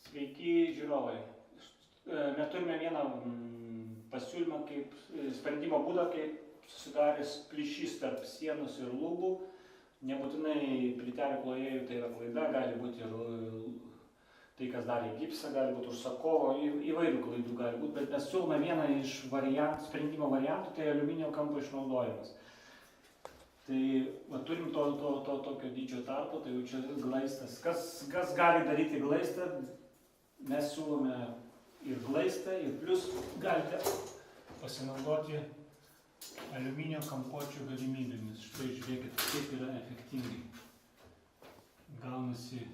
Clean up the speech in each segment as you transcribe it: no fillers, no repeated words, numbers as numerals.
Sveiki žiūrovai. Mes turime vieną pasiūlymą kaip sprendimo būdą, kaip susidaręs plyšys tarp sienos ir lubų. Nebūtinai plytelių klojėjų tai yra klaida, gali būti ir tai, kas darė gipsą, gali būti užsakovo, įvairių klaidų gali būti, bet mes siūlome vieną iš sprendimo variantų, tai aliuminio kampo išnaudojimas. Tai turim tokio dydžio tarpo, tai jau čia glaistas. Kas gali daryti glaistą, mes siūlome ir glaistą, ir plus galite pasinaudoti aliuminio kampuočių galimybėmis. Štai žiūrėkit, kaip yra efektingai. Gaunasi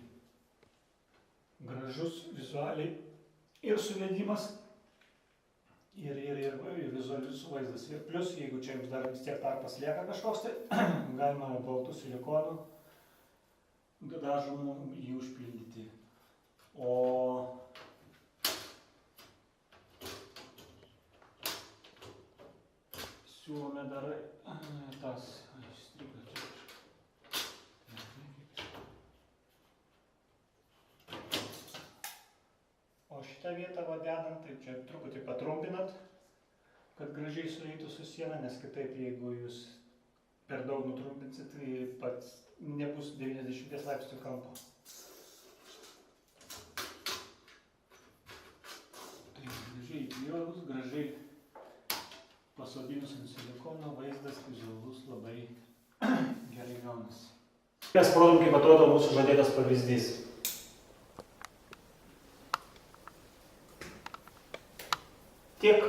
gražus vizualiai ir suvedimas, ir vizualius vaizdas. Ir plus, jeigu čia jums dar vis tiek tarpas lieka kažkoks, tai galima baltų silikonų dažomų jį užpildyti. O siūlome dar tas strigo čia. O šitą vietą dedant, tai čia truputį patrumpinat, kad gražiai sueitų su siena, nes kitaip, jeigu jūs per daug nutrumpinsit, tai pats nebus 90 laipsnių kampo. Tai gražiai įklijuojus, gražiai pasodinus ant silikono, vaizdas vizualus labai gerai gaunasi. Mes parodom, kaip atrodo mūsų žadėtas pavyzdys. Tiek